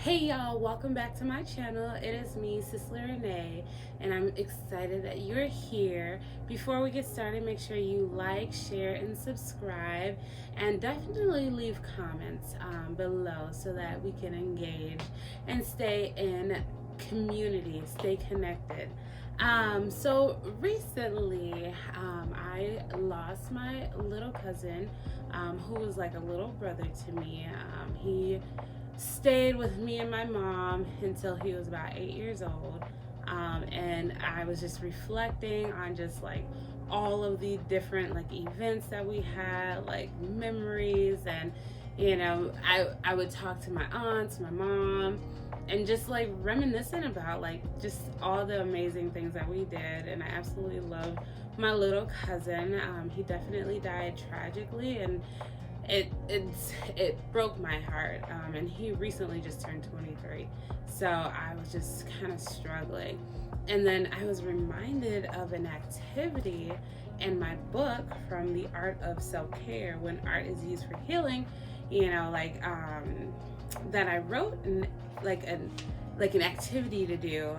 Hey y'all, welcome back to my channel. It is me, Cicely Renee, and I'm excited that you're here. Before we get started, make sure you like, share, and subscribe, and definitely leave comments below so that we can engage and stay in community, stay connected. So recently, I lost my little cousin, who was like a little brother to me. He stayed with me and my mom until he was about 8 years old. And I was just reflecting on just like all of the different like events that we had, like memories, and I would talk to my aunts, my mom, and just like reminiscing about like just all the amazing things that we did. And I absolutely love my little cousin. He definitely died tragically, and it broke my heart. And he recently just turned 23, so I was just kind of struggling. And then I was reminded of an activity in my book from The Art of Self-Care, when art is used for healing, that I wrote, and like an activity to do.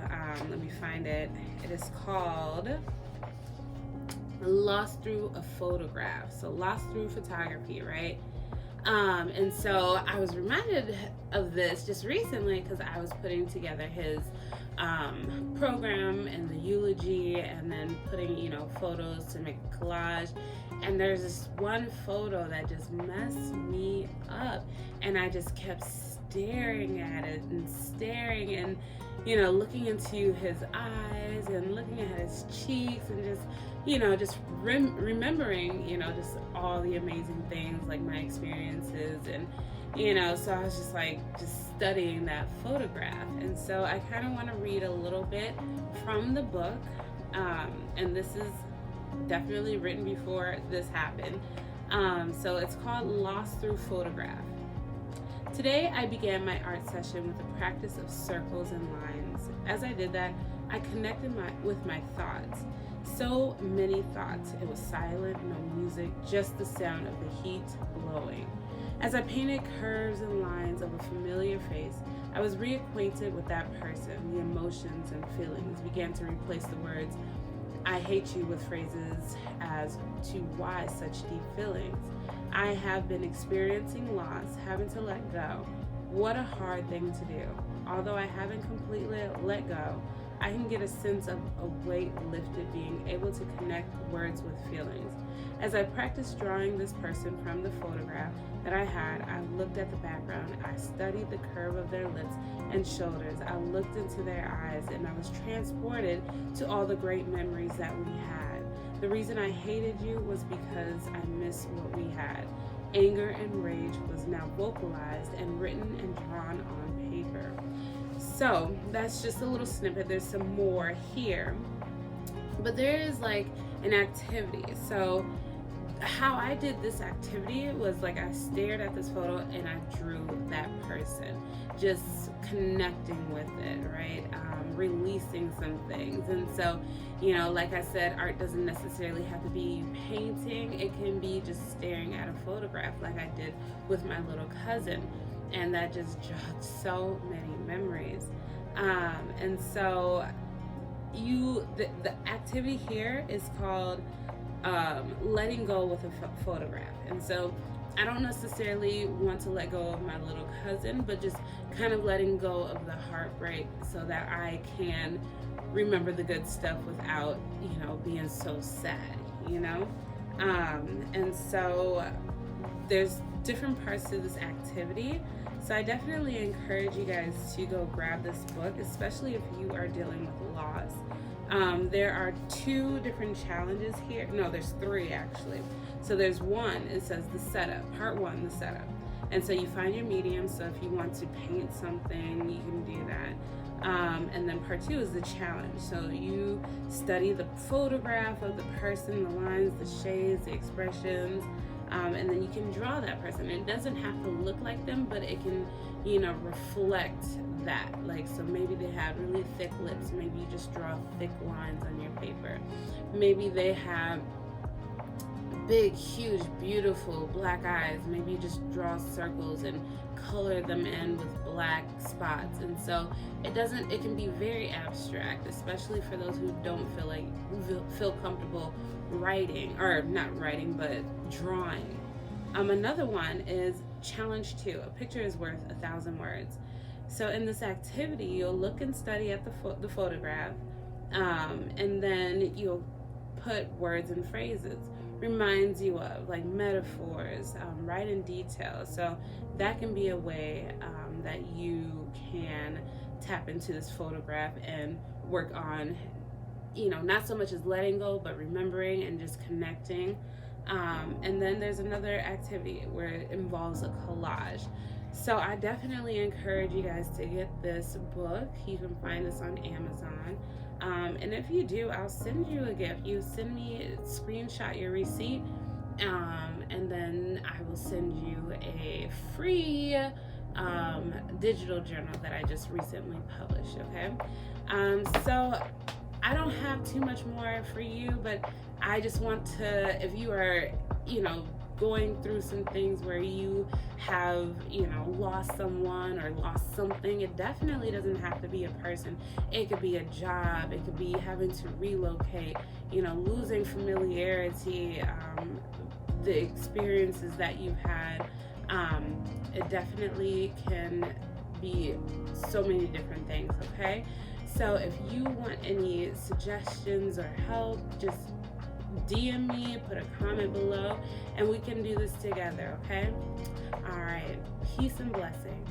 Let me find it. It is called Lost Through a Photograph. So lost through photography, right? And so I was reminded of this just recently because I was putting together his program and the eulogy, and then putting, photos to make a collage. And there's this one photo that just messed me up, and I just kept staring at it and staring, and looking into his eyes and looking at his cheeks, and just remembering, just all the amazing things, like my experiences. And so I was just studying that photograph. And so I kind of want to read a little bit from the book. And this is definitely written before this happened. So it's called Lost Through Photograph. Today I began my art session with the practice of circles and lines. As I did that, I connected with my thoughts. So many thoughts. It was silent, no music, just the sound of the heat blowing. As I painted curves and lines of a familiar face, I was reacquainted with that person. The emotions and feelings began to replace the words "I hate you" with phrases as to why such deep feelings. I have been experiencing loss, having to let go. What a hard thing to do. Although I haven't completely let go, I can get a sense of a weight lifted, being able to connect words with feelings. As I practiced drawing this person from the photograph that I had, I looked at the background. I studied the curve of their lips and shoulders. I looked into their eyes, and I was transported to all the great memories that we had. The reason I hated you was because I missed what we had. Anger and rage was now vocalized and written and drawn on paper. So that's just a little snippet. There's some more here, but there is like an activity. So how I did this activity was like I stared at this photo and I drew that person, just connecting with it, right? Releasing some things. And so, like I said, art doesn't necessarily have to be painting. It can be just staring at a photograph like I did with my little cousin. And that just jogged so many memories. And so the activity here is called letting go with a photograph. And so I don't necessarily want to let go of my little cousin, but just kind of letting go of the heartbreak so that I can remember the good stuff without, being so sad, And so there's different parts to this activity. So I definitely encourage you guys to go grab this book, especially if you are dealing with loss. There are 2 different challenges here. No, there's 3 actually. So there's one, it says the setup, part 1, the setup. And so you find your medium. So if you want to paint something, you can do that. And then part 2 is the challenge. So you study the photograph of the person, the lines, the shades, the expressions, and then you can draw that person. It doesn't have to look like them, but it can, reflect that. Like, so maybe they have really thick lips. Maybe you just draw thick lines on your paper. Maybe they have big, huge, beautiful black eyes. Maybe you just draw circles and color them in with black spots. And so it can be very abstract, especially for those who don't feel comfortable writing, or not writing, but drawing. Another one is challenge 2. A picture is worth 1,000 words. So in this activity, you'll look and study at the photograph, and then you'll put words and phrases reminds you of, like metaphors, write in detail. So that can be a way that you can tap into this photograph and work on, not so much as letting go, but remembering and just connecting. And then there's another activity where it involves a collage. So I definitely encourage you guys to get this book. You can find this on Amazon. And if you do, I'll send you a gift. You send me, screenshot your receipt, and then I will send you a free digital journal that I just recently published, okay? So I don't have too much more for you, but I just want to, if you are, going through some things where you have, lost someone or lost something, it definitely doesn't have to be a person. It could be a job, it could be having to relocate, losing familiarity, the experiences that you've had. It definitely can be so many different things, okay? So if you want any suggestions or help, just DM me, put a comment below, and we can do this together, okay? All right, peace and blessings.